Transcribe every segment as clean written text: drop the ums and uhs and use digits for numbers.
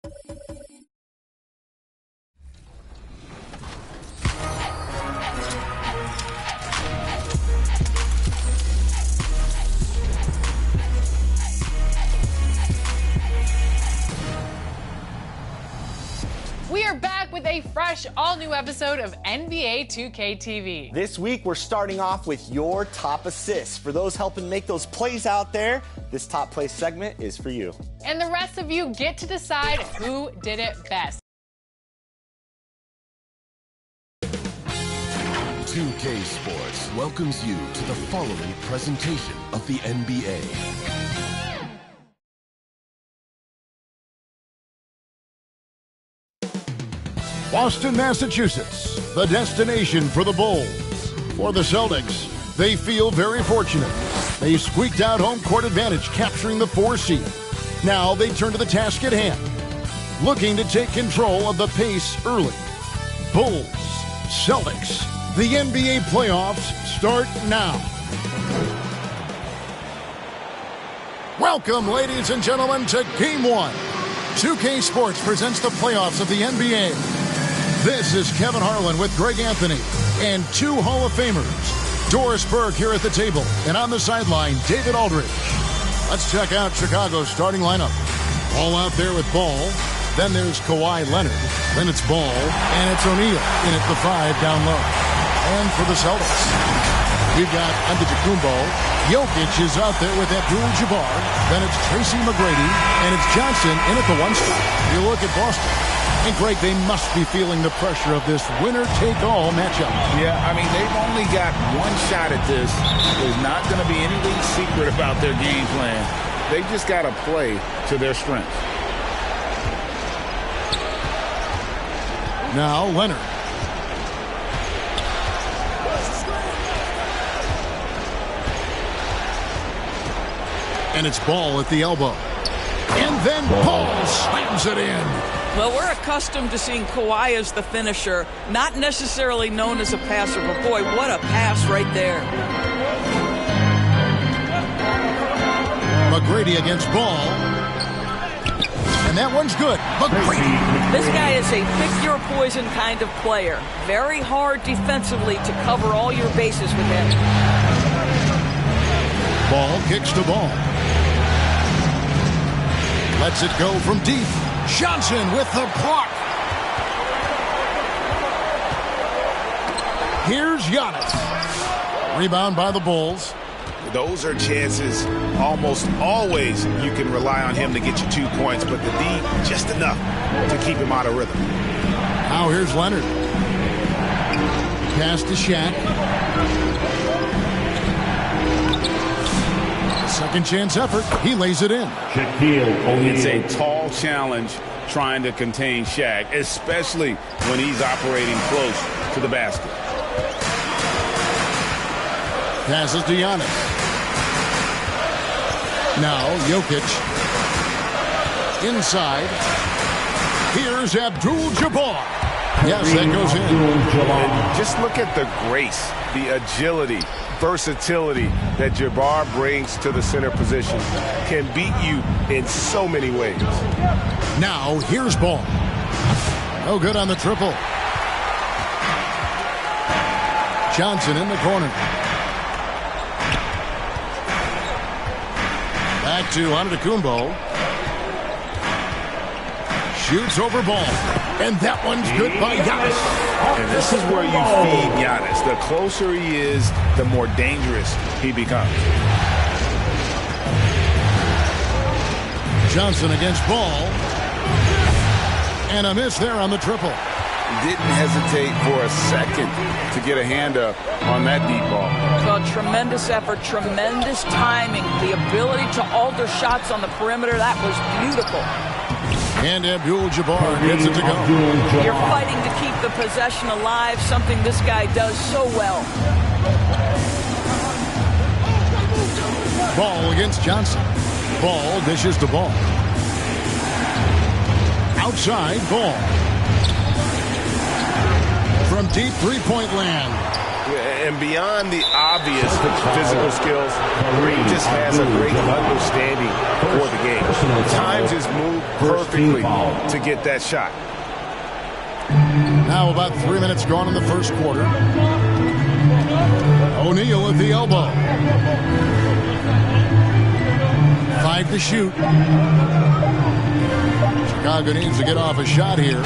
We are back with a fresh, all-new episode of NBA 2K TV. This week, we're starting off with your top assists. For those helping make those plays out there, this top play segment is for you. And the rest of you get to decide who did it best. 2K Sports welcomes you to the following presentation of the NBA. Boston, Massachusetts, the destination for the Bulls. For the Celtics, they feel very fortunate. They squeaked out home court advantage, capturing the 4 seed. Now they turn to the task at hand, looking to take control of the pace early. Bulls, Celtics, the NBA playoffs start now. Welcome, ladies and gentlemen, to Game 1. 2K Sports presents the playoffs of the NBA. This is Kevin Harlan with Greg Anthony and 2 Hall of Famers. Doris Burke here at the table, and on the sideline, David Aldridge. Let's check out Chicago's starting lineup. Ball out there with Ball. Then there's Kawhi Leonard. Then it's Ball, and it's O'Neal in at the 5 down low. And for the Celtics, we've got Antetokounmpo. Jokic is out there with Abdul-Jabbar. Then it's Tracy McGrady, and it's Johnson in at the 1 spot. You look at Boston. And, Greg, they must be feeling the pressure of this winner-take-all matchup. Yeah, I mean, they've only got 1 shot at this. There's not going to be anything secret about their game plan. They just got to play to their strengths. Now, Leonard. And it's Ball at the elbow. And then Ball slams it in. Well, we're accustomed to seeing Kawhi as the finisher, not necessarily known as a passer, but boy, what a pass right there. McGrady against Ball. And that one's good. McGrady. This guy is a pick-your-poison kind of player. Very hard defensively to cover all your bases with him. Ball kicks to Ball. Lets it go from deep. Johnson with the block. Here's Giannis. Rebound by the Bulls. Those are chances almost always you can rely on him to get you 2 points, but the D just enough to keep him out of rhythm. Now here's Leonard. Pass to Shaq. Second chance effort. He lays it in. It's a tall challenge trying to contain Shaq, especially when he's operating close to the basket. Passes to Giannis. Now Jokic. Inside. Here's Abdul-Jabbar. Yes, that goes in. And just look at the grace, the agility, versatility that Jabbar brings to the center position. Can beat you in so many ways. Now here's Ball. No good on the triple. Johnson in the corner. Back to Antetokounmpo. Shoots over Ball. And that one's good by Giannis. And this is where you feed Giannis. The closer he is, the more dangerous he becomes. Johnson against Ball. And a miss there on the triple. Didn't hesitate for a second to get a hand up on that deep ball. Well, tremendous effort, tremendous timing, the ability to alter shots on the perimeter. That was beautiful. And Abdul-Jabbar gets it to go. You're fighting to keep the possession alive, something this guy does so well. Ball against Johnson. Ball dishes the ball. Outside, Ball. From deep three-point land. And beyond the obvious physical skills, he just has a great understanding for the game. Times his move perfectly to get that shot. Now about 3 minutes gone in the first quarter. O'Neal at the elbow. 5 to shoot. Chicago needs to get off a shot here.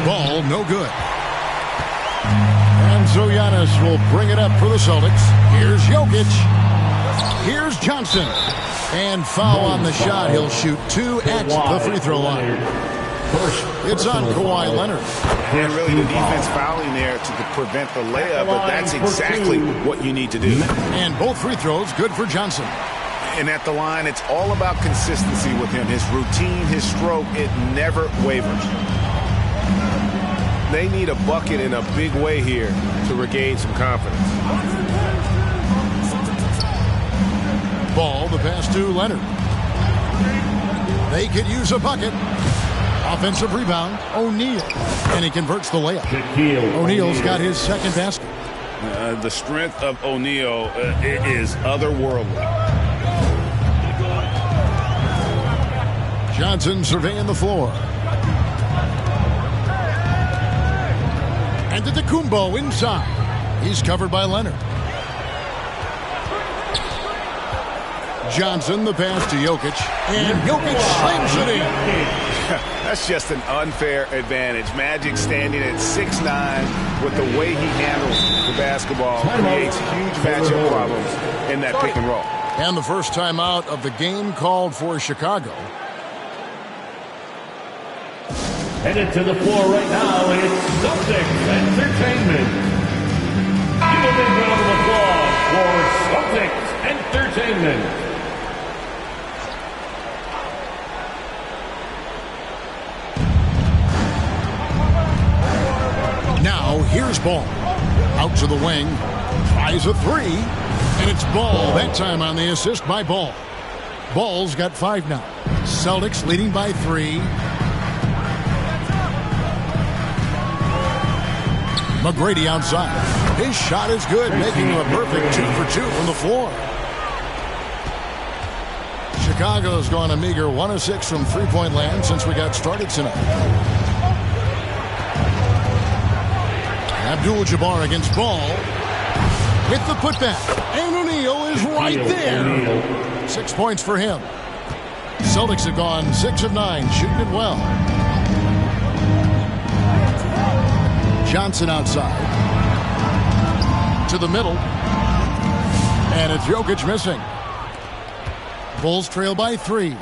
Ball no good. And so Giannis will bring it up for the Celtics. Here's Jokic. Here's Johnson. And foul on the shot. He'll shoot 2 at the free throw line. It's on Kawhi Leonard. And really the defense fouling there to prevent the layup, but that's exactly what you need to do. And both free throws good for Johnson. And at the line, it's all about consistency with him. His routine, his stroke, it never wavers. They need a bucket in a big way here to regain some confidence. Ball, the pass to Leonard. They could use a bucket. Offensive rebound, O'Neal. And he converts the layup. O'Neal's got his second basket. The strength of O'Neal is otherworldly. Johnson surveying the floor. And Antetokounmpo inside. He's covered by Leonard. Johnson, the pass to Jokic. And Jokic slams it in. That's just an unfair advantage. Magic standing at 6'9", with the way he handles the basketball, creates huge matchup problems in that pick and roll. And the first timeout of the game called for Chicago. Headed to the floor right now, it's Celtics Entertainment. Give a big round of applause for Celtics Entertainment. Now, here's Ball. Out to the wing. Tries a three. And it's Ball. That time on the assist by Ball. Ball's got 5 now. Celtics leading by 3. McGrady outside. His shot is good, making him a perfect 2 for 2 from the floor. Chicago's gone a meager 1 of 6 from three-point land since we got started tonight. Abdul-Jabbar against Ball. With the putback. And O'Neal is right there. 6 points for him. Celtics have gone 6 of 9, shooting it well. Johnson outside. To the middle. And it's Jokic missing. Bulls trail by 3.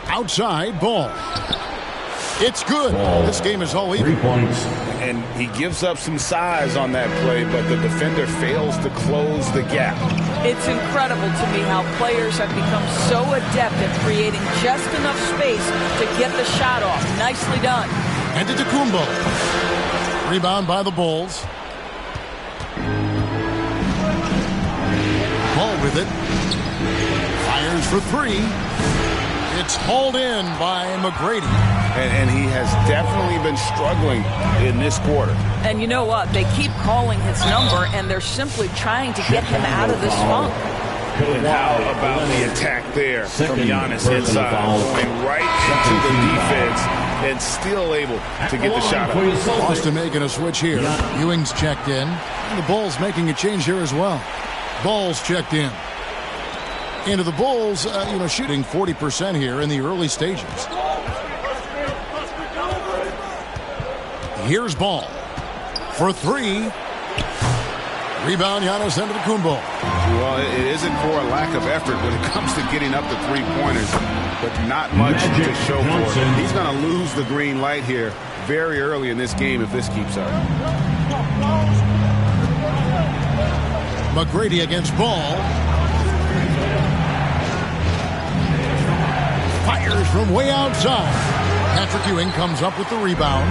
Outside, Ball. It's good. This game is all even. 3 points. And he gives up some size on that play, but the defender fails to close the gap. It's incredible to me how players have become so adept at creating just enough space to get the shot off. Nicely done. Antetokounmpo. Rebound by the Bulls. Ball with it. Fires for 3. It's hauled in by McGrady. And he has definitely been struggling in this quarter. And you know what? They keep calling his number, and they're simply trying to get him out of this funk. And how about the attack there from Giannis inside, going right into the defense and still able to get the shot up. Boston making a switch here. Ewing's checked in. And the Bulls making a change here as well. Ball's checked in. Into the Bulls, shooting 40% here in the early stages. Here's Ball for 3. Rebound, Giannis Antetokounmpo. Well, it isn't for a lack of effort when it comes to getting up the three-pointers, but not much to show for it. He's going to lose the green light here very early in this game if this keeps up. McGrady against Ball. Fires from way outside. Patrick Ewing comes up with the rebound.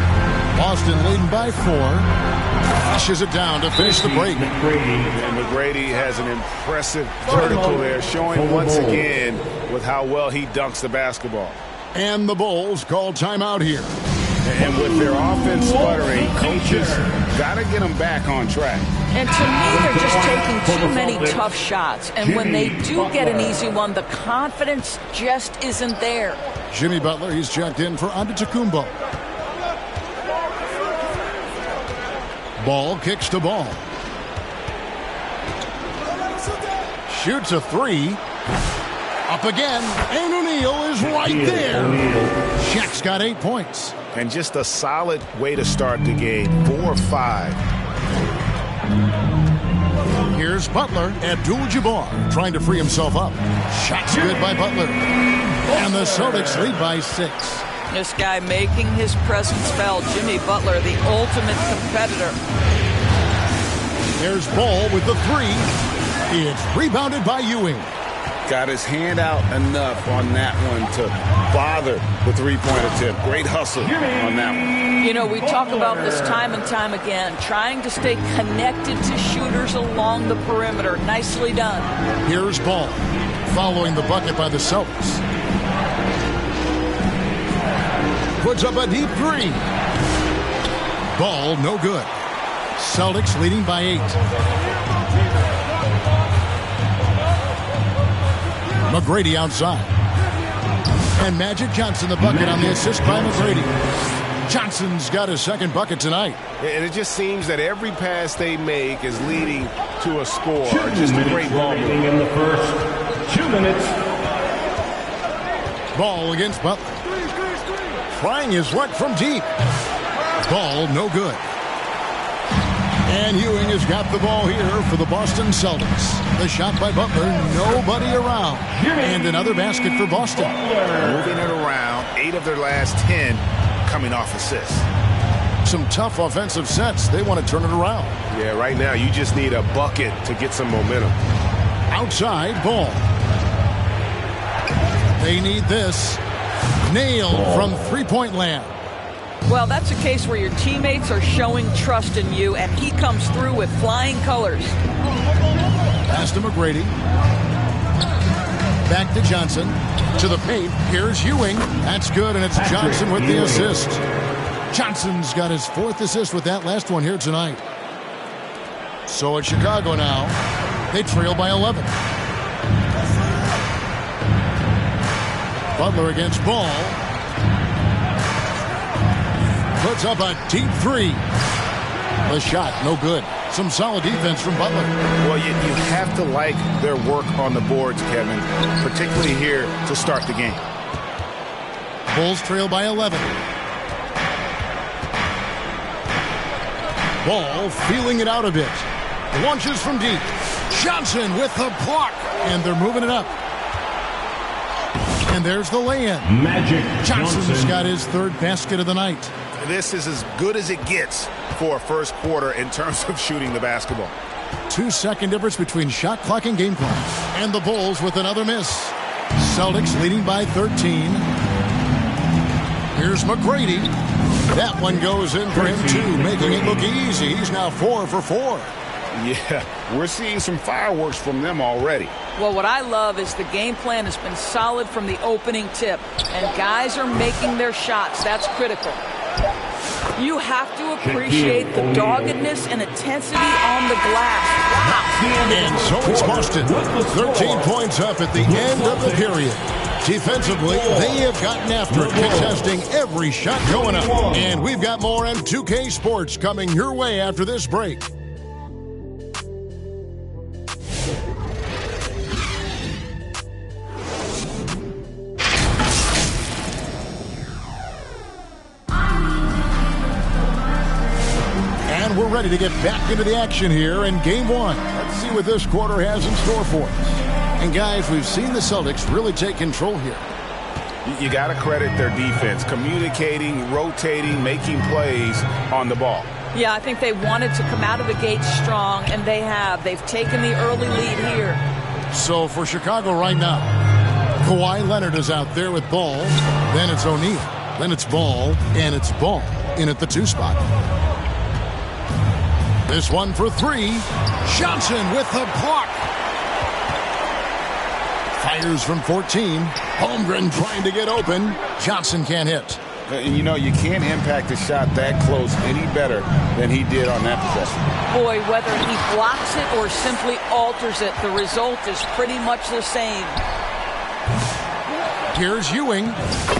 Boston leading by 4. Flushes it down to finish the break. And McGrady has an impressive vertical there, showing once again with how well he dunks the basketball. And the Bulls call timeout here. And with their offense sputtering, coaches got to get them back on track. And to me, they're just taking too many tough shots. And when they do get an easy one, the confidence just isn't there. Jimmy Butler, he's checked in for Antetokounmpo. Ball kicks to Ball. Shoots a three. Up again, and O'Neal is right there. Shaq's got 8 points. And just a solid way to start the game. 4-5. Here's Butler. Abdul-Jabbar trying to free himself up. Shot's good by Butler. And the Celtics lead by 6. This guy making his presence felt. Jimmy Butler, the ultimate competitor. There's Ball with the three. It's rebounded by Ewing. Got his hand out enough on that one to bother the three-point attempt. Great hustle on that one. You know, we talk about this time and time again, trying to stay connected to shooters along the perimeter. Nicely done. Here's Ball, following the bucket by the Celtics. Puts up a deep three. Ball, no good. Celtics leading by 8. McGrady outside. And Magic Johnson the bucket on the assist by McGrady. Johnson's got his second bucket tonight. And it just seems that every pass they make is leading to a score. Just a great ball. In the first 2 minutes. Ball against Butler. Trying his luck from deep. Ball no good. And Ewing has got the ball here for the Boston Celtics. The shot by Butler, nobody around. And another basket for Boston. Moving it around, 8 of their last 10 coming off assists. Some tough offensive sets. They want to turn it around. Yeah, right now you just need a bucket to get some momentum. Outside, Ball. They need this. Nailed from three-point land. Well, that's a case where your teammates are showing trust in you, and he comes through with flying colors. Pass to McGrady. Back to Johnson. To the paint. Here's Ewing. That's good, and it's Johnson with the assist. Johnson's got his 4th assist with that last one here tonight. So it's Chicago now. They trail by 11. Butler against Ball. Puts up a deep three. The shot, no good. Some solid defense from Butler. Well, you have to like their work on the boards, Kevin, particularly here to start the game. Bulls trail by 11. Ball feeling it out a bit. Launches from deep. Johnson with the block. And they're moving it up. And there's the lay-in. Magic Johnson's got his 3rd basket of the night. This is as good as it gets for a first quarter in terms of shooting the basketball. 2-second difference between shot clock and game clock. And the Bulls with another miss. Celtics leading by 13. Here's McGrady. That one goes in for him too, making it look easy. He's now 4 for 4. Yeah, we're seeing some fireworks from them already. Well, what I love is the game plan has been solid from the opening tip, and guys are making their shots. That's critical. You have to appreciate the doggedness and intensity on the glass. Wow. And so it's Boston. 13 points up at the end of the period. Defensively, they have gotten after it, contesting every shot going up. And we've got more M2K Sports coming your way after this break. And we're ready to get back into the action here in Game 1. Let's see what this quarter has in store for us. And guys, we've seen the Celtics really take control here. You got to credit their defense, communicating, rotating, making plays on the ball. Yeah, I think they wanted to come out of the gate strong, and they have. They've taken the early lead here. So for Chicago right now, Kawhi Leonard is out there with Ball. Then it's O'Neal. Then it's Ball, and it's Ball in at the 2 spot. This one for 3. Johnson with the block. Fires from 14. Holmgren trying to get open. Johnson can't hit. And you know, you can't impact a shot that close any better than he did on that possession. Boy, whether he blocks it or simply alters it, the result is pretty much the same. Here's Ewing.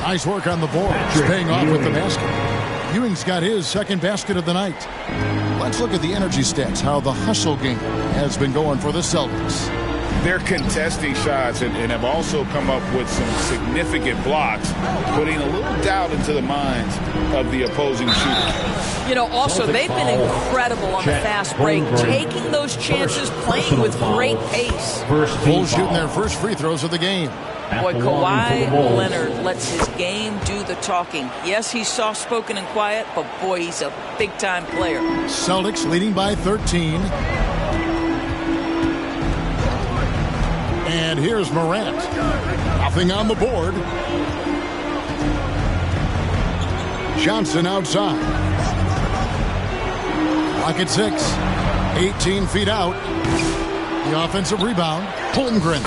Nice work on the board. Paying off with the basket. Ewing's got his second basket of the night. Let's look at the energy stats, how the hustle game has been going for the Celtics. They're contesting shots and have also come up with some significant blocks, putting a little doubt into the minds of the opposing shooter. You know, also, they've been incredible on the fast break, taking those chances, playing with great pace. Bulls shooting their first free throws of the game. Boy, Kawhi Leonard lets his game do the talking. Yes, he's soft-spoken and quiet, but boy, he's a big-time player. Celtics leading by 13. And here's Morant. Nothing on the board. Johnson outside. Clock at 6. 18 feet out. The offensive rebound. Holmgren.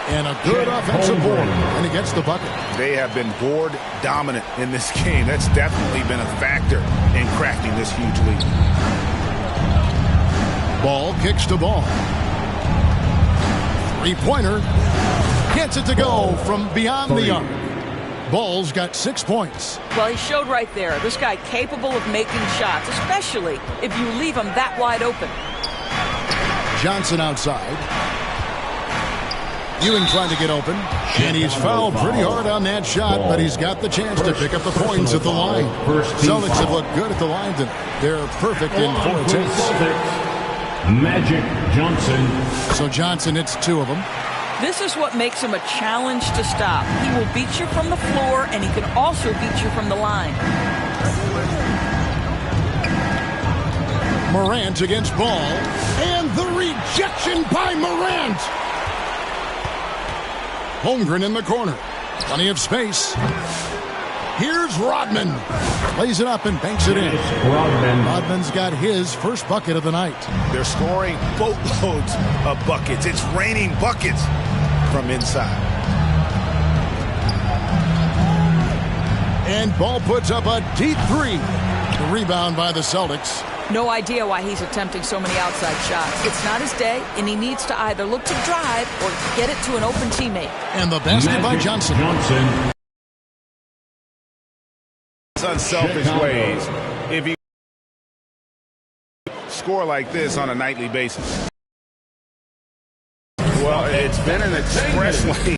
And a good offensive board. And he gets the bucket. They have been board dominant in this game. That's definitely been a factor in crafting this huge lead. Ball kicks to Ball. Three-pointer. Gets it to go from beyond the arc. Ball's got 6 points. Well, he showed right there. This guy capable of making shots, especially if you leave him that wide open. Johnson outside. Ewing trying to get open. And he's fouled pretty hard on that shot, but he's got the chance to pick up the points at the line. Celtics have looked good at the line tonight. They're perfect in 4 attempts. Magic Johnson. So Johnson hits 2 of them. This is what makes him a challenge to stop. He will beat you from the floor, and he can also beat you from the line. Morant against Ball. And the rejection by Morant. Holmgren in the corner. Plenty of space. Here's Rodman. Lays it up and banks it in. Rodman's got his first bucket of the night. They're scoring boatloads of buckets. It's raining buckets from inside. And Ball puts up a deep 3. The rebound by the Celtics. No idea why he's attempting so many outside shots. It's not his day, and he needs to either look to drive or get it to an open teammate. And the basket by Johnson. Unselfish ways. If you score like this on a nightly basis. Well, it's been an express lane.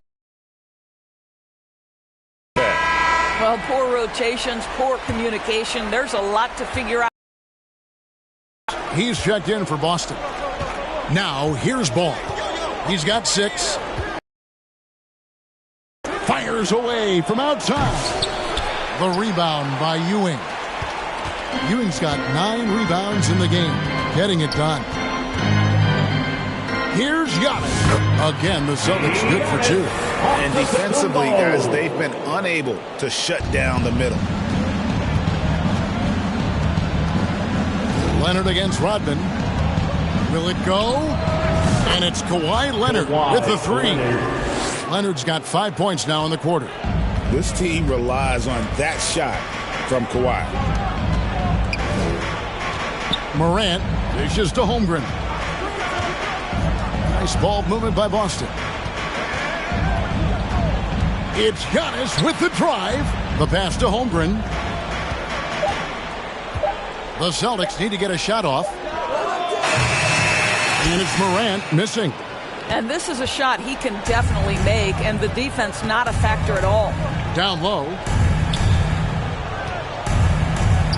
Well, poor rotations, poor communication. There's a lot to figure out. He's checked in for Boston. Now, here's Ball. He's got 6. Fires away from outside. The rebound by Ewing. Ewing's got 9 rebounds in the game. Getting it done. Here's Giannis. Again, the Celtics good for 2. And defensively, guys, they've been unable to shut down the middle. Leonard against Rodman. Will it go? And it's Kawhi Leonard with the 3. Leonard's got 5 points now in the quarter. This team relies on that shot from Kawhi. Morant dishes to Holmgren. Nice ball movement by Boston. It's Giannis with the drive. The pass to Holmgren. The Celtics need to get a shot off. And it's Morant missing. And this is a shot he can definitely make, and the defense not a factor at all. Down low.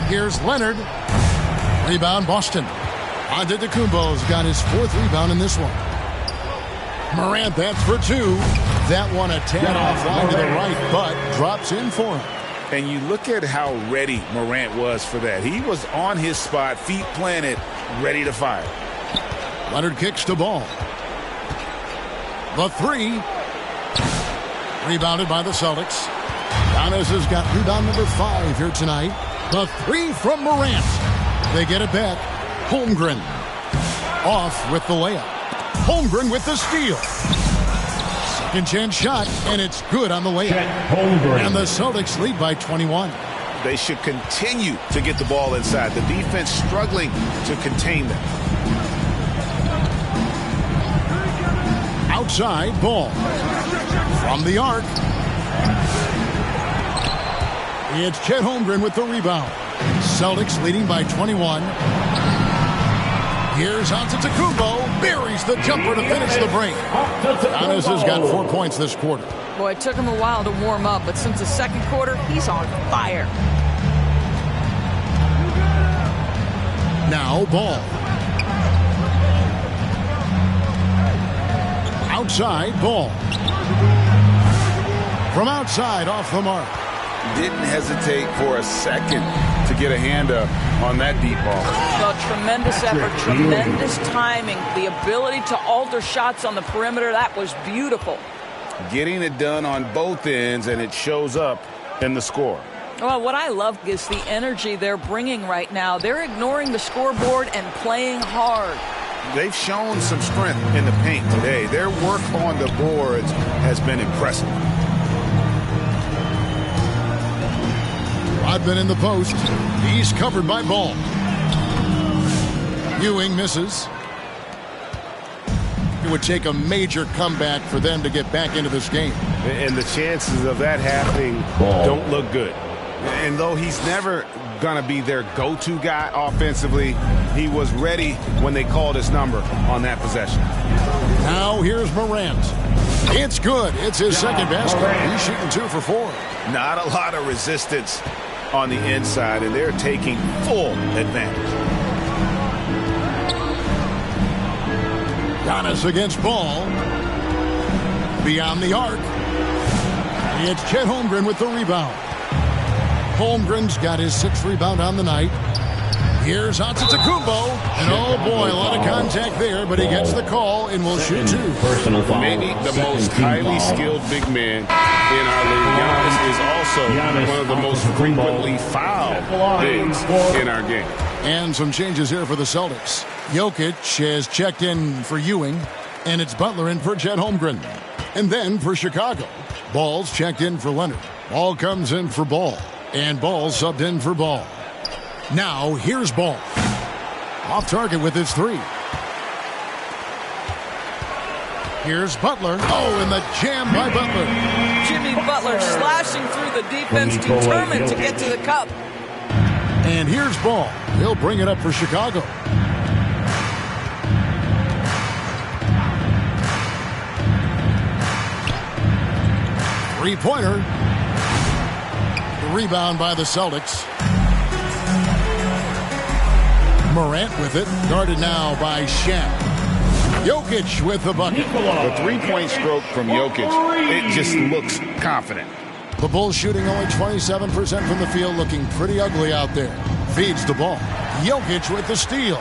Here's Leonard. Rebound Boston. Antetokounmpo's got his 4th rebound in this one. Morant, that's for 2. That one a tad offline to the right, but drops in for him. And you look at how ready Morant was for that. He was on his spot, feet planted, ready to fire. Leonard kicks the Ball. The 3. Rebounded by the Celtics. Giannis has got rebound number 5 here tonight. The 3 from Morant. They get it back. Holmgren off with the layup. Holmgren with the steal. Second chance shot, and it's good on the layup. And the Celtics lead by 21. They should continue to get the ball inside. The defense struggling to contain them. Outside ball. From the arc. It's Chet Holmgren with the rebound. Celtics leading by 21. Here's Antetokounmpo. Buries the jumper to finish the break. Giannis has got 4 points this quarter. Boy, it took him a while to warm up, but since the second quarter, he's on fire. Now ball. Outside ball. From outside off the mark. Didn't hesitate for a second to get a hand up on that deep ball. Well, tremendous effort, tremendous timing, the ability to alter shots on the perimeter. That was beautiful. Getting it done on both ends, and it shows up in the score. Well, what I love is the energy they're bringing right now. They're ignoring the scoreboard and playing hard. They've shown some strength in the paint today. Their work on the boards has been impressive. Rodman in the post. He's covered by Ball. Ewing misses. It would take a major comeback for them to get back into this game. And the chances of that happening don't look good. And though he's never going to be their go-to guy offensively, he was ready when they called his number on that possession. Now here's Morant. It's good. It's his second basket. He's shooting 2 for 4. Not a lot of resistance on the inside, and they're taking full advantage. Giannis against Ball. Beyond the arc. It's Chet Holmgren with the rebound. Holmgren's got his 6th rebound on the night. Here's Antetokounmpo. And oh boy, a lot of contact there, but he gets the call and will shoot 2. Maybe the most highly skilled big man in our league. Giannis is also one of the most frequently fouled bigs in our game. And some changes here for the Celtics. Jokic has checked in for Ewing, and it's Butler in for Chet Holmgren. And then for Chicago, Ball's checked in for Leonard. Ball comes in for Ball, and Ball subbed in for Ball. Now here's Ball. Off target with his 3. Here's Butler. Oh, and the jam by Butler. Jimmy Butler slashing through the defense, determined to get to the cup. And here's Ball. He'll bring it up for Chicago. Three-pointer. Rebound by the Celtics. Morant with it. Guarded now by Shaq. Jokic with the bucket. The three-point stroke from Jokic, it just looks confident. The Bulls shooting only 27% from the field, looking pretty ugly out there. Feeds the ball. Jokic with the steal.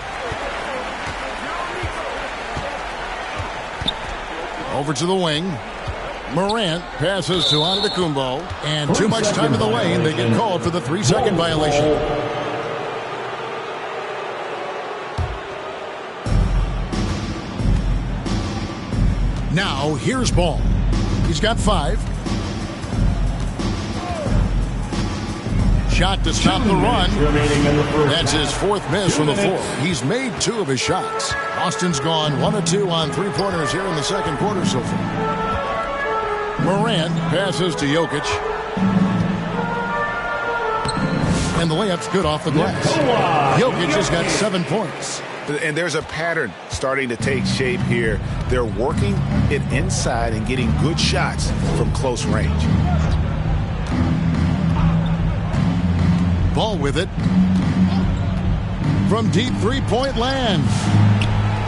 Over to the wing. Morant passes to Antetokounmpo. And too much time in the lane. They get called for the 3-second violation. Now, here's Ball. He's got 5. Shot to stop the run. That's his 4th miss from the floor. He's made 2 of his shots. Austin's gone 1 of 2 on 3-pointers here in the second quarter so far. Morant passes to Jokic. And the layup's good off the glass. Jokic has got 7 points. And there's a pattern starting to take shape here. They're working it inside and getting good shots from close range. Ball with it. From deep 3-point land.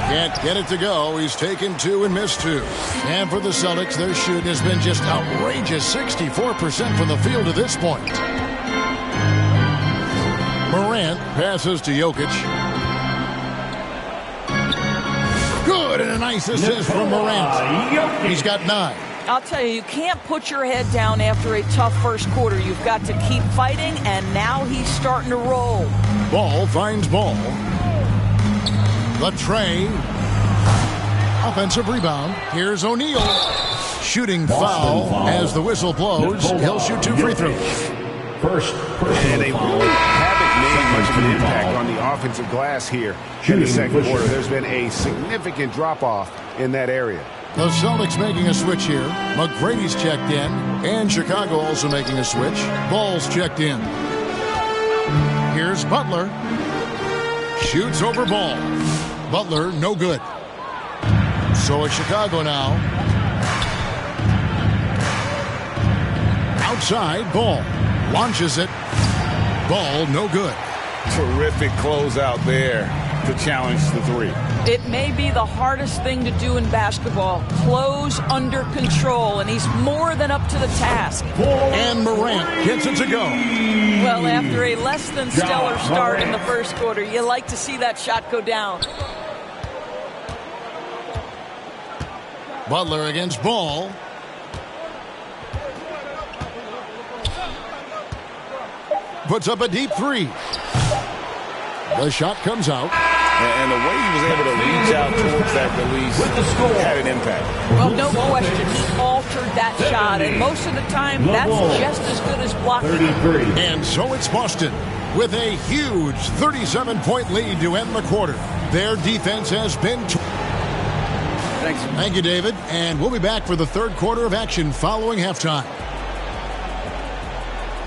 Can't get it to go. He's taken 2 and missed 2. And for the Celtics, their shooting has been just outrageous. 64% from the field to this point. Morant passes to Jokic. Good, and a nice assist from Morant. He's got 9. I'll tell you, you can't put your head down after a tough first quarter. You've got to keep fighting, and now he's starting to roll. Ball finds Ball. The tray. Offensive rebound. Here's O'Neal. Shooting foul as the whistle blows. He'll shoot 2 free throws. First And personal they foul. really haven't made much of an Second impact foul. on the offensive glass here in the Shooting second Fisher. quarter. There's been a significant drop-off in that area. The Celtics making a switch here. McGrady's checked in. And Chicago also making a switch. Ball's checked in. Here's Butler. Shoots over Ball. Butler, no good. So it's Chicago now. Outside, Ball. Launches it. Ball, no good. Terrific closeout there to challenge the three. It may be the hardest thing to do in basketball. Close under control, and he's more than up to the task. And Morant gets it to go. Well, after a less than stellar start in the first quarter, you like to see that shot go down. Butler against Ball. Puts up a deep three. The shot comes out. And the way he was able to reach out towards that release had an impact. Well, no question, he altered that shot, and most of the time, that's just as good as blocking. 33. And so it's Boston with a huge 37-point lead to end the quarter. Their defense has been... Thanks. Thank you, David. And we'll be back for the third quarter of action following halftime.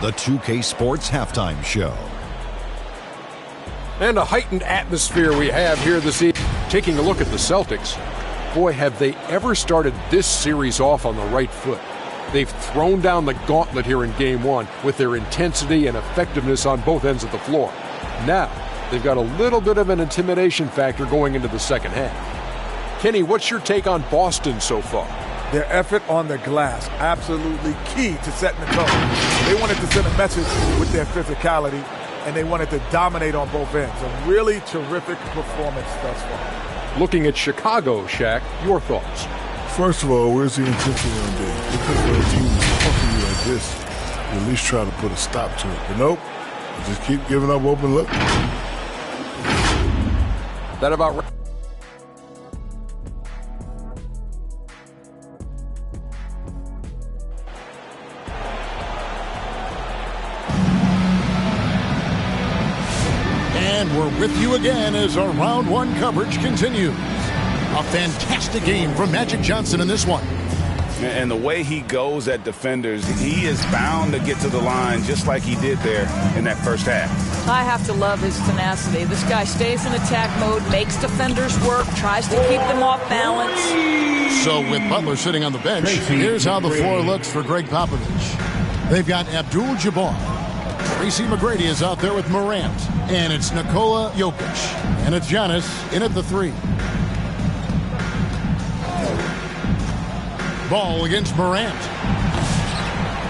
The 2K Sports Halftime Show. And a heightened atmosphere we have here this evening. Taking a look at the Celtics, boy, have they ever started this series off on the right foot. They've thrown down the gauntlet here in Game 1 with their intensity and effectiveness on both ends of the floor. Now, they've got a little bit of an intimidation factor going into the second half. Kenny, what's your take on Boston so far? Their effort on the glass, absolutely key to setting the tone. They wanted to send a message with their physicality, and they wanted to dominate on both ends. A really terrific performance thus far. Looking at Chicago, Shaq, your thoughts? First of all, where's the intensity on day? Because when a team is pumping you like this, you at least try to put a stop to it. But nope, just keep giving up open look. That about... And we're with you again as our round one coverage continues. A fantastic game from Magic Johnson in this one. And the way he goes at defenders, he is bound to get to the line just like he did there in that first half. I have to love his tenacity. This guy stays in attack mode, makes defenders work, tries to keep them off balance. So with Butler sitting on the bench, here's how the floor looks for Greg Popovich. They've got Abdul-Jabbar. Tracy McGrady is out there with Morant. And it's Nikola Jokic. And it's Giannis in at the three. Ball against Morant.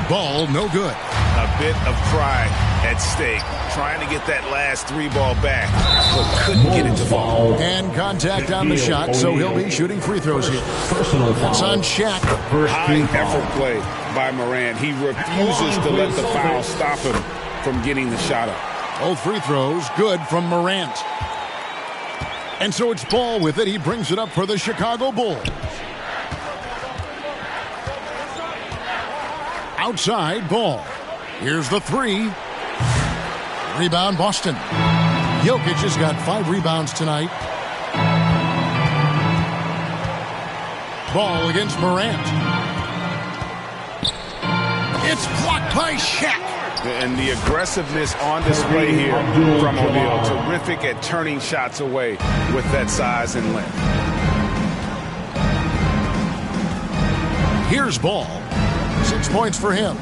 Ball no good. A bit of pride at stake. Trying to get that last three ball back, but couldn't get it to fall. And contact on the shot, so he'll be shooting free throws here. It's on Shaq. High effort play by Morant. He refuses to let the foul stop him from getting the shot up. Both free throws good from Morant. And so it's Ball with it. He brings it up for the Chicago Bulls. Outside, Ball. Here's the three. Rebound, Boston. Jokic has got 5 rebounds tonight. Ball against Morant. It's blocked by Shaq. And the aggressiveness on display here from O'Neal. Terrific at turning shots away with that size and length. Here's Ball. 6 points for him.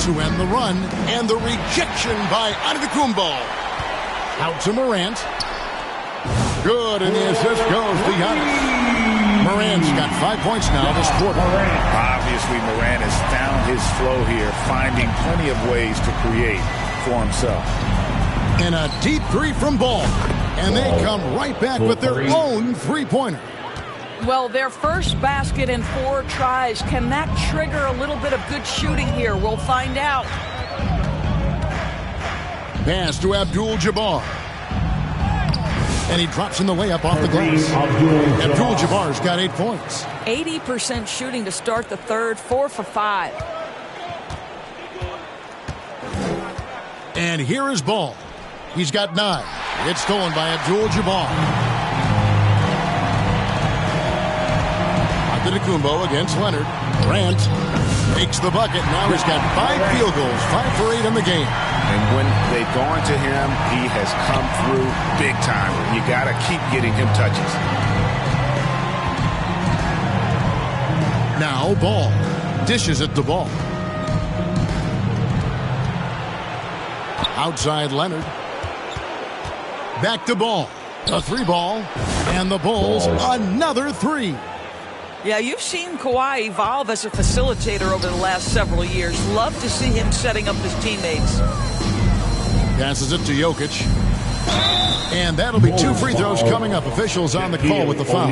To end the run, and the rejection by Antetokounmpo. Out to Morant. Good, and the assist goes to Giannis. Morant's got 5 points now this quarter. Obviously, Morant has found his flow here, finding plenty of ways to create for himself. And a deep three from Ball. And they come right back with their own three-pointer. Well, their first basket in 4 tries. Can that trigger a little bit of good shooting here? We'll find out. Pass to Abdul-Jabbar. And he drops in the layup off the glass. Abdul-Jabbar's got 8 points. 80% shooting to start the third, 4 for 5. And here is ball. He's got 9. It's stolen by Abdul-Jabbar. Antetokounmpo against Leonard. Grant makes the bucket. Now he's got 5 field goals, 5 for 8 in the game. And when they've gone to him, he has come through big time. You got to keep getting him touches. Now Ball dishes it to Ball. Outside Leonard. Back to Ball. A 3-ball. And the Bulls another 3. Yeah, you've seen Kawhi evolve as a facilitator over the last several years. Love to see him setting up his teammates. Passes it to Jokic. And that'll be 2 free throws coming up. Officials on the call with the foul.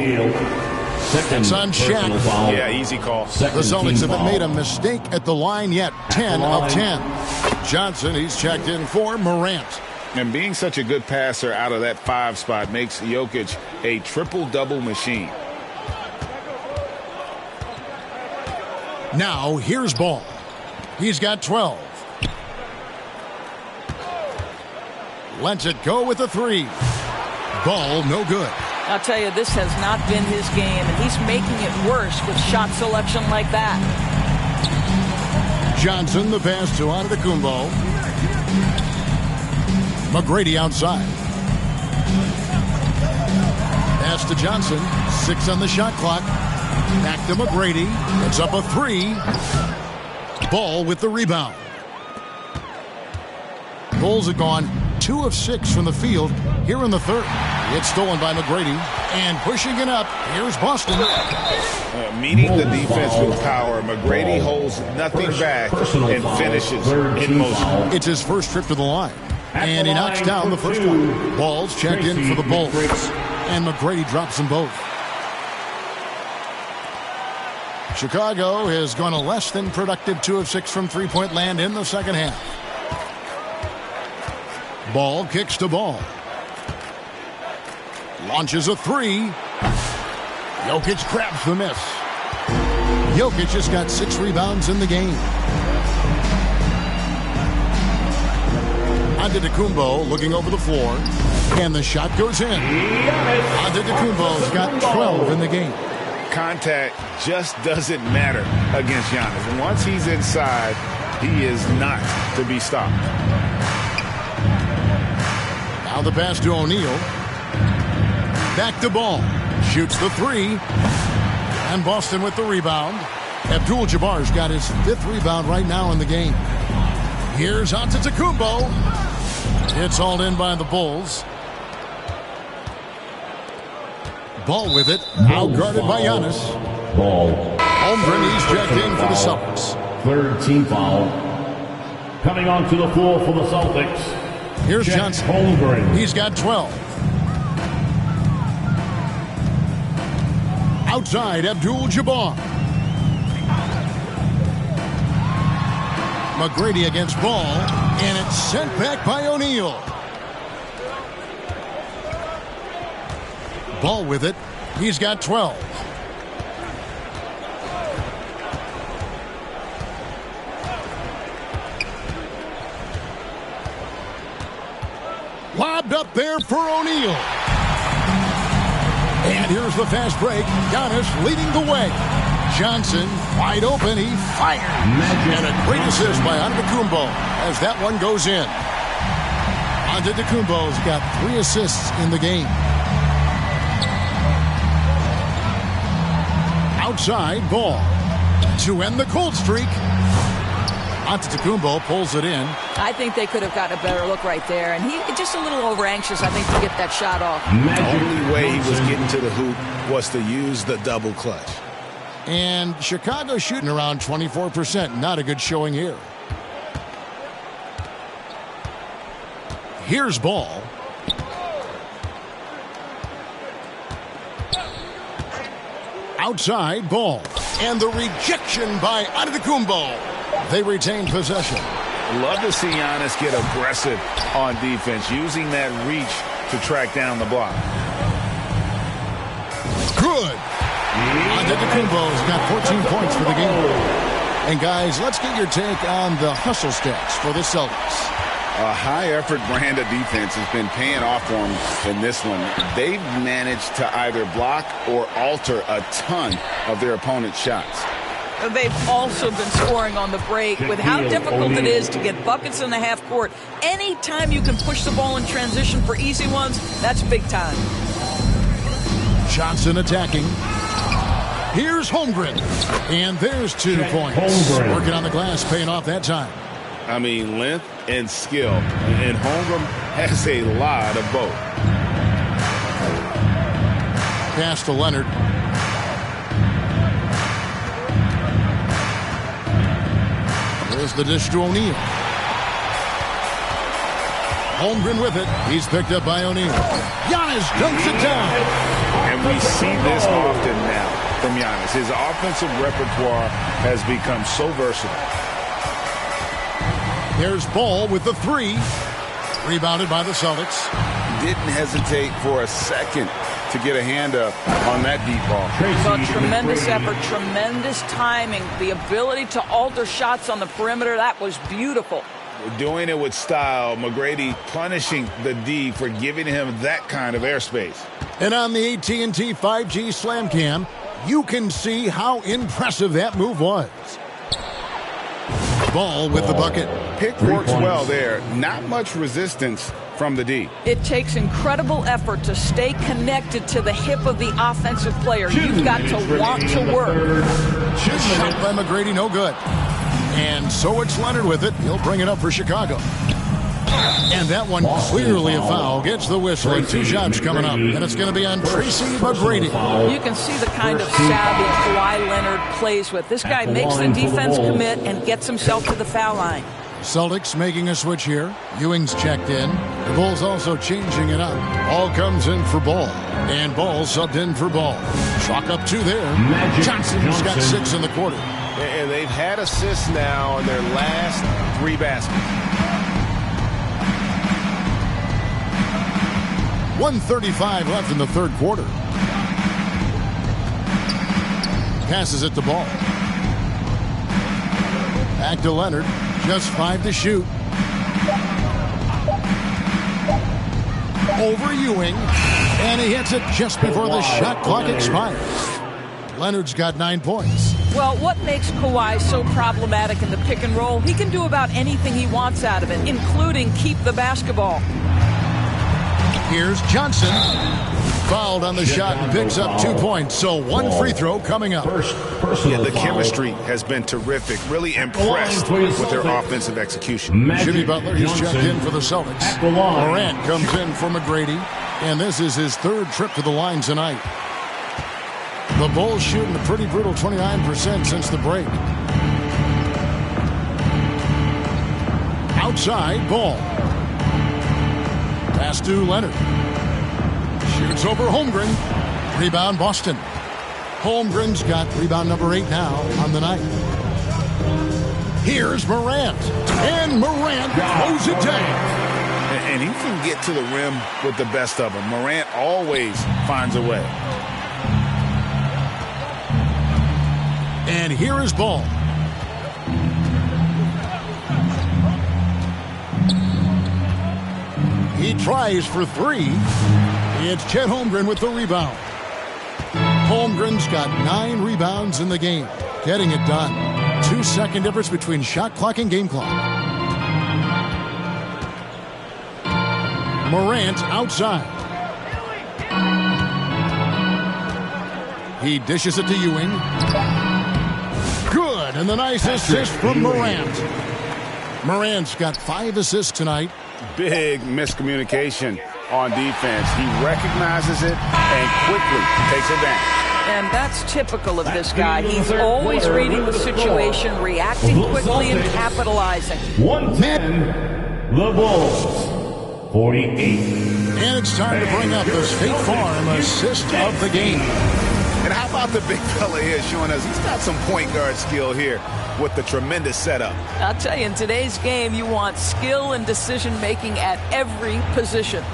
It's on Shaq. Yeah, easy call. The Celtics haven't made a mistake at the line yet. 10 of 10. Johnson, he's checked in for Morant. And being such a good passer out of that 5 spot makes Jokic a triple-double machine. Now, here's Ball. He's got 12. Lets it go with a 3. Ball, no good. I'll tell you, this has not been his game, and he's making it worse with shot selection like that. Johnson, the pass to Antetokounmpo. McGrady outside. Pass to Johnson. 6 on the shot clock. Back to McGrady. It's up a 3. Ball with the rebound. Bulls have gone 2 of 6 from the field here in the third. It's stolen by McGrady. And pushing it up, here's Boston. Meeting the defense with power, McGrady holds nothing back and finishes in motion. It's his first trip to the line. And he knocks down the first one. Ball's checked in for the Bulls. And McGrady drops them both. Chicago has gone a less than productive 2 of 6 from three-point land in the second half. Ball kicks to Ball. Launches a 3. Jokic grabs the miss. Jokic has got 6 rebounds in the game. Antetokounmpo looking over the floor. And the shot goes in. Antetokounmpo's got 12 in the game. Contact just doesn't matter against Giannis. And once he's inside, he is not to be stopped. Now the pass to O'Neal. Back to Ball. Shoots the 3. And Boston with the rebound. Abdul-Jabbar's got his 5th rebound right now in the game. Here's Antetokounmpo. It's hauled in by the Bulls. Ball with it. Outguarded by Giannis. Ball. Holmgren, he's checked in for the Celtics. 3rd team foul. Coming onto the floor for the Celtics. Here's Chet Johnson. Holmgren. He's got 12. Outside, Abdul-Jabbar. McGrady against Ball. And it's sent back by O'Neal. Ball with it. He's got 12. Lobbed up there for O'Neal. And here's the fast break. Giannis leading the way. Johnson wide open. He fired. And a great assist by Antetokounmpo as that one goes in. Antetokounmpo's got 3 assists in the game. Outside Ball to end the cold streak. Antetokounmpo pulls it in. I think they could have gotten a better look right there, and he just a little over anxious, I think, to get that shot off. The only way he was getting to the hoop was to use the double clutch. And Chicago shooting around 24%. Not a good showing here. Here's Ball. Outside Ball. And the rejection by Antetokounmpo. They retain possession. Love to see Giannis get aggressive on defense, using that reach to track down the block. Good. Antetokounmpo's got 14 points for the game. And guys, let's get your take on the hustle stats for the Celtics. A high-effort brand of defense has been paying off for them in this one. They've managed to either block or alter a ton of their opponent's shots. They've also been scoring on the break. With how difficult it is to get buckets in the half court, anytime you can push the ball in transition for easy ones, that's big time. Johnson attacking. Here's Holmgren. And there's 2 points. Working on the glass, paying off that time. I mean, length and skill. And Holmgren has a lot of both. Pass to Leonard. There's the dish to O'Neal. Holmgren with it. He's picked up by O'Neal. Giannis dunks it down. And we see this often now from Giannis. His offensive repertoire has become so versatile. There's Ball with the 3. Rebounded by the Celtics. Didn't hesitate for a second to get a hand up on that deep ball. Well, tremendous effort, tremendous timing, the ability to alter shots on the perimeter. That was beautiful. Doing it with style. McGrady punishing the D for giving him that kind of airspace. And on the AT&T 5G Slam Cam, you can see how impressive that move was. Ball with the bucket. Pick works well there. Not much resistance from the D. It takes incredible effort to stay connected to the hip of the offensive player. You've got to want to work. Shot by McGrady, no good. And so it's Leonard with it. He'll bring it up for Chicago. And that one clearly a foul. Gets the whistle and 2 shots coming up. And it's going to be on Tracy McGrady. You can see the kind of savvy Kawhi Leonard plays with. This guy makes the defense commit and gets himself to the foul line. Celtics making a switch here. Ewing's checked in. The Bulls also changing it up. Ball comes in for Ball. And Ball subbed in for Ball. Chalk up 2 there. Johnson's got 6 in the quarter. And they've had assists now in their last 3 baskets. 1:35 left in the 3rd quarter. Passes it to Ball. Back to Leonard. Just 5 to shoot. Over Ewing. And he hits it just before the shot clock expires. Leonard's got 9 points. Well, what makes Kawhi so problematic in the pick and roll? He can do about anything he wants out of it, including keep the basketball. Here's Johnson. Fouled on the shot and picks up 2 points. So 1 free throw coming up. Yeah, the chemistry has been terrific. Really impressed with their offensive execution. Jimmy Butler, he's checked in for the Celtics. Morant comes in for McGrady. And this is his 3rd trip to the line tonight. The Bulls shooting a pretty brutal 29% since the break. Outside, Ball. Pass to Leonard. Shoots over Holmgren. Rebound, Boston. Holmgren's got rebound number 8 now on the night. Here's Morant. And Morant throws it down. And he can get to the rim with the best of them. Morant always finds a way. And here is Ball. He tries for 3. It's Chet Holmgren with the rebound. Holmgren's got 9 rebounds in the game. Getting it done. 2-second difference between shot clock and game clock. Morant outside. He dishes it to Ewing. Good, and the nice assist from Morant. Morant's got 5 assists tonight. Big miscommunication on defense. He recognizes it and quickly takes advantage. And that's typical of this guy. He's always reading the situation, reacting quickly, and capitalizing. 110, the Bulls. 48. And it's time to bring up the State Farm assist of the game. And how about the big fella here showing us he's got some point guard skill here with the tremendous setup. I'll tell you, in today's game, you want skill and decision-making at every position.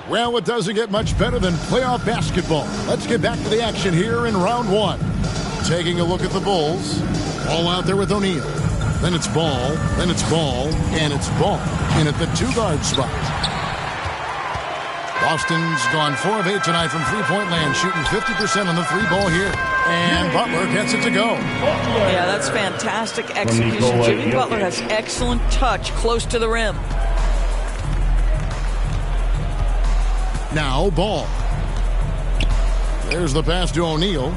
Well, it doesn't get much better than playoff basketball. Let's get back to the action here in round 1. Taking a look at the Bulls. All out there with O'Neal. Then it's ball, then it's ball, and it's ball in at the 2-guard spot. Boston's gone 4 of 8 tonight from three-point land, shooting 50% on the 3-ball here. And Butler gets it to go. Yeah, that's fantastic execution. Jimmy Butler has excellent touch close to the rim. Now Ball. There's the pass to O'Neal.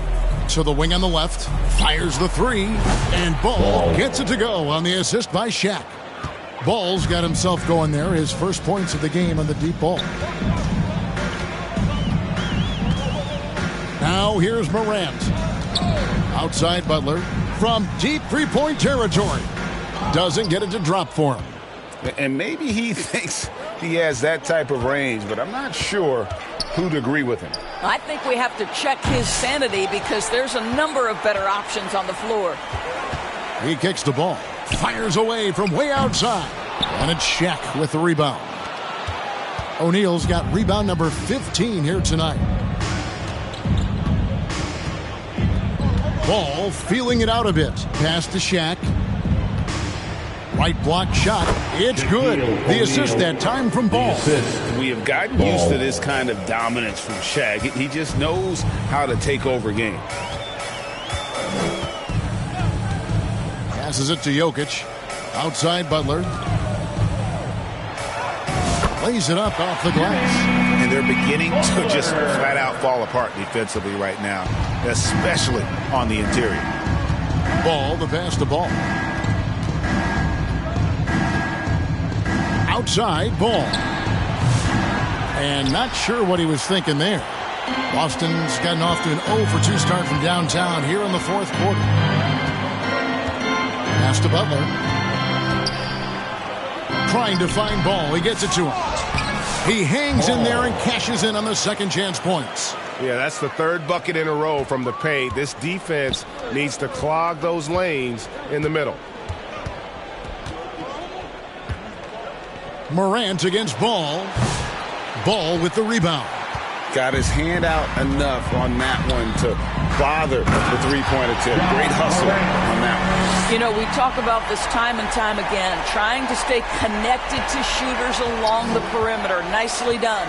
To the wing on the left. Fires the 3. And Ball gets it to go on the assist by Shaq. Ball's got himself going there. His first points of the game on the deep ball. Now here's Morant. Outside Butler from deep three-point territory. Doesn't get it to drop for him. And maybe he thinks he has that type of range, but I'm not sure who'd agree with him. I think we have to check his sanity because there's a number of better options on the floor. He kicks the ball. Fires away from way outside. And it's Shaq with the rebound. O'Neal's got rebound number 15 here tonight. Ball feeling it out a bit. Pass to Shaq. Right block shot. It's good. The assist that time from Ball. We have gotten used to this kind of dominance from Shaq. He just knows how to take over games. Passes it to Jokic. Outside Butler. Lays it up off the glass. And they're beginning to just flat out fall apart defensively right now, especially on the interior. Ball, the pass to Ball. Outside, Ball. And not sure what he was thinking there. Boston's gotten off to an 0-for-2 start from downtown here in the fourth quarter. Pass to Butler. Trying to find Ball. He gets it to him. He hangs in there and cashes in on the second chance points. Yeah, that's the third bucket in a row from the paint. This defense needs to clog those lanes in the middle. Morant against Ball. Ball with the rebound. Got his hand out enough on that one to bother the three-point attempt. Great hustle on that one. You know, we talk about this time and time again, trying to stay connected to shooters along the perimeter. Nicely done.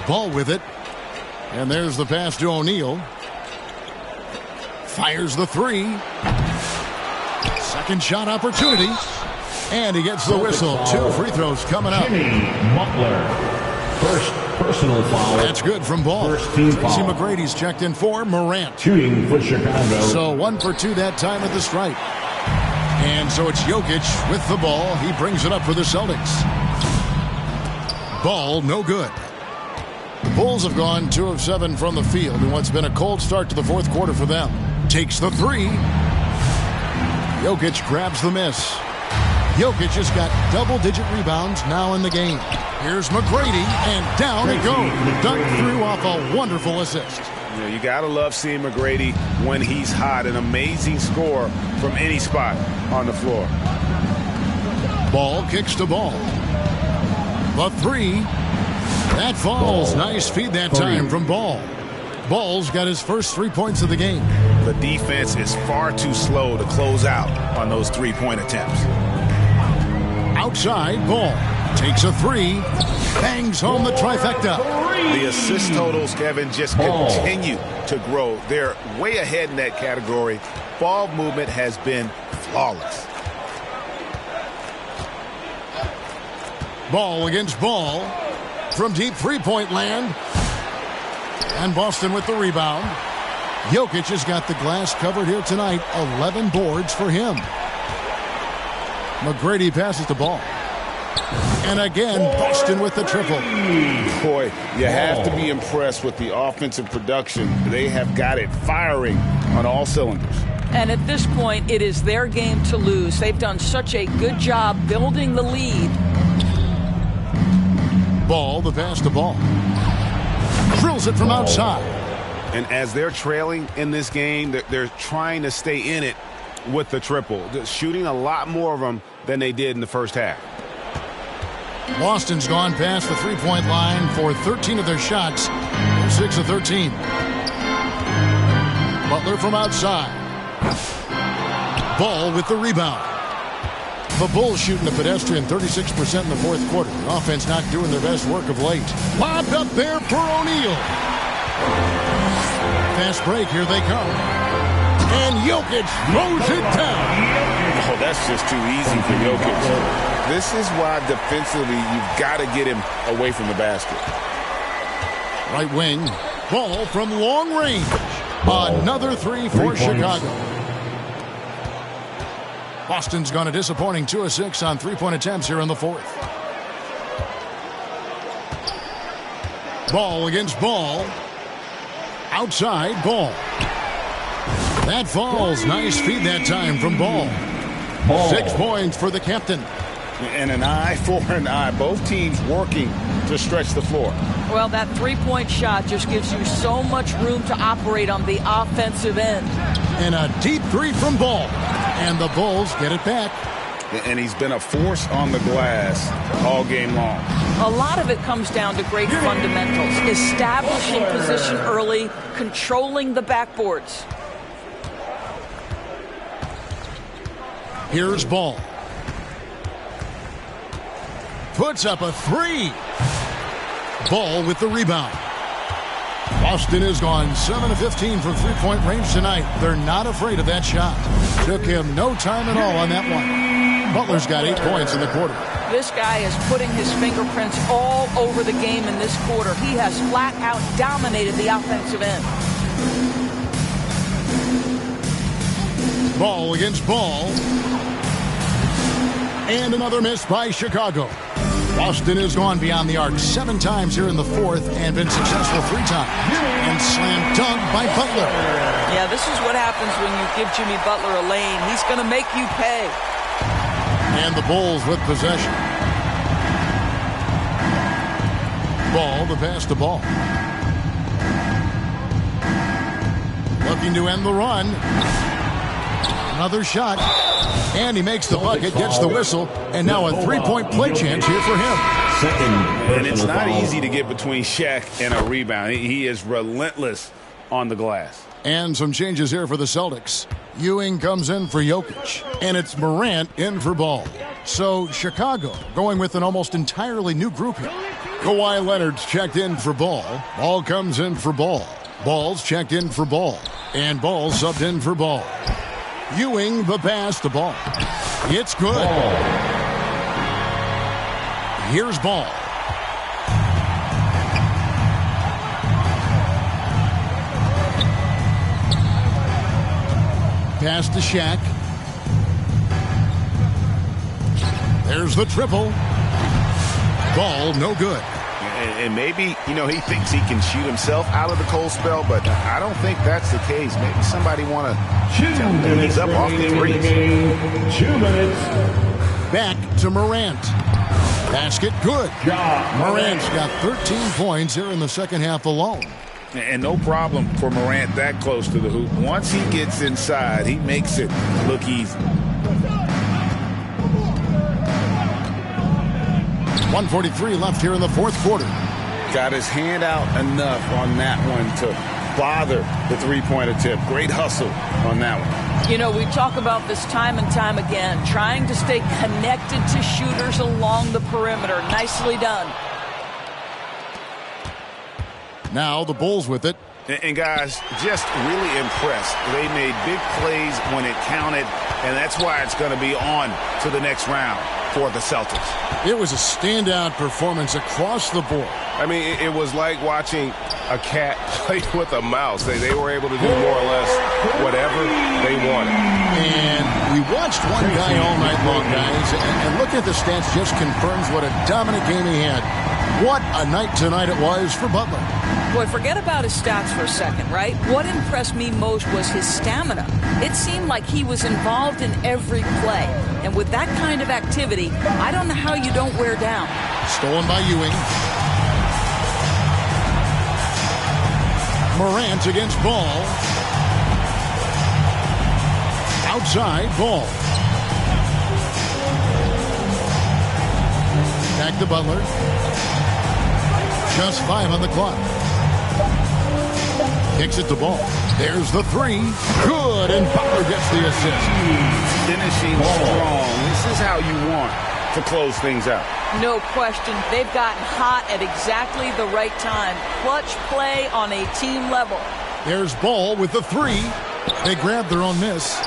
Ball with it. And there's the pass to O'Neal. Fires the 3. Second shot opportunity. And he gets the whistle. 2 free throws coming up. Jimmy Butler. First personal foul. That's good from Ball. First team Tracy foul. McGrady's checked in for Morant. Shooting for Chicago. So 1 for 2 that time at the stripe. And so it's Jokic with the ball. He brings it up for the Celtics. Ball no good. The Bulls have gone 2 of 7 from the field in what's been a cold start to the fourth quarter for them. Takes the 3. Jokic grabs the miss. Jokic has got double-digit rebounds now in the game. Here's McGrady, and down it goes. Dunked through off a wonderful assist. You know, you got to love seeing McGrady when he's hot. An amazing score from any spot on the floor. Ball kicks to Ball. The 3. That falls. Nice feed that time from Ball. Ball's got his first 3 points of the game. The defense is far too slow to close out on those three-point attempts. Outside, Ball takes a 3. Bangs home the trifecta. The assist totals, Kevin, just continue to grow. They're way ahead in that category. Ball movement has been flawless. Ball against Ball from deep three-point land. And Boston with the rebound. Jokic has got the glass covered here tonight. 11 boards for him. McGrady passes the ball. And again, Boston with the triple. Boy, you have to be impressed with the offensive production. They have got it firing on all cylinders. And at this point, it is their game to lose. They've done such a good job building the lead. Ball, the pass to Ball. Drills it from outside. And as they're trailing in this game, they're trying to stay in it with the triple. They're shooting a lot more of them than they did in the first half. Boston's gone past the three-point line for 13 of their shots. They're 6 of 13. Butler from outside. Ball with the rebound. The Bulls shooting a pedestrian 36% in the fourth quarter. The offense not doing their best work of late. Lobbed up there for O'Neal. Fast break, here they come. And Jokic throws it down. Oh, that's just too easy for Jokic. This is why defensively you've got to get him away from the basket. Right wing, ball from long range. Another three for Chicago. Boston's gone a disappointing 2 of 6 on three-point attempts here in the fourth. Ball against Ball. Outside, Ball. That falls. Nice feed that time from Ball. 6 points for the captain. And an eye for an eye. Both teams working to stretch the floor. Well, that three-point shot just gives you so much room to operate on the offensive end. And a deep three from Ball. And the Bulls get it back. And he's been a force on the glass all game long. A lot of it comes down to great fundamentals. Establishing position early, controlling the backboards. Here's Ball. Puts up a three. Ball with the rebound. Boston has gone 7 of 15 from three-point range tonight. They're not afraid of that shot. Took him no time at all on that one. Butler's got 8 points in the quarter. This guy is putting his fingerprints all over the game in this quarter. He has flat out dominated the offensive end. Ball against Ball. And another miss by Chicago. Boston has gone beyond the arc 7 times here in the fourth and been successful 3 times. And slam dunk by Butler. Yeah, this is what happens when you give Jimmy Butler a lane. He's going to make you pay. And the Bulls with possession. Ball to pass the ball. Looking to end the run. Another shot. And he makes the bucket, gets the whistle, and now a three-point play chance here for him. And it's not easy to get between Shaq and a rebound. He is relentless on the glass. And some changes here for the Celtics. Ewing comes in for Jokic, and it's Morant in for Ball. So Chicago going with an almost entirely new group here. Kawhi Leonard's checked in for Ball. Ball comes in for Ball. Ball's checked in for Ball. And Ball subbed in for Ball. Ewing the pass to Ball. It's good. Here's Ball. Pass to Shaq. There's the triple. Ball no good. And maybe, he thinks he can shoot himself out of the cold spell, but I don't think that's the case. Maybe somebody want to tell him he's up off the threes. 2 minutes. Back to Morant. Basket good. Morant's got 13 points here in the second half alone. And no problem for Morant that close to the hoop. Once he gets inside, he makes it look easy. 1:43 left here in the fourth quarter. Got his hand out enough on that one to bother the three-point attempt. Great hustle on that one. We talk about this time and time again, trying to stay connected to shooters along the perimeter. Nicely done. Now the Bulls with it. And guys, just really impressed. They made big plays when it counted, and that's why it's going to be on to the next round for the Celtics. It was a standout performance across the board. I mean, it was like watching a cat play with a mouse. They were able to do more or less whatever they wanted. And we watched one guy all night long, guys, and looking at the stats just confirms what a dominant game he had. What a night tonight it was for Butler. Boy, forget about his stats for a second, right? What impressed me most was his stamina. It seemed like he was involved in every play. And with that kind of activity, I don't know how you don't wear down. Stolen by Ewing. Morant against Ball. Outside, Ball. Back to Butler. Just 5 on the clock. Kicks it to Ball. There's the three. Good, and Butler gets the assist. Finishing strong. This is how you want to close things out. No question. They've gotten hot at exactly the right time. Clutch play on a team level. There's Ball with the three. They grab their own miss.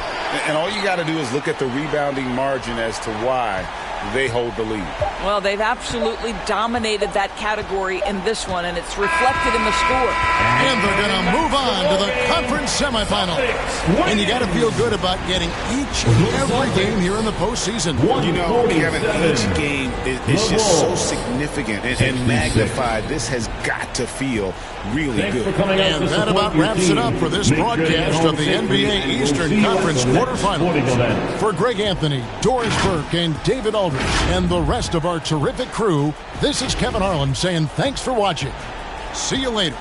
And all you got to do is look at the rebounding margin as to why they hold the lead. Well, they've absolutely dominated that category in this one, and it's reflected in the score. And they're going to move on to the conference semifinal. And you got to feel good about getting each and every game here in the postseason. You know, Kevin, each game is just so significant and magnified. This has got to feel really good. And that about wraps it up for this broadcast of the NBA Eastern Conference quarterfinals. For Greg Anthony, Doris Burke, and David Aldridge, and the rest of our terrific crew, this is Kevin Harlan saying thanks for watching. See you later.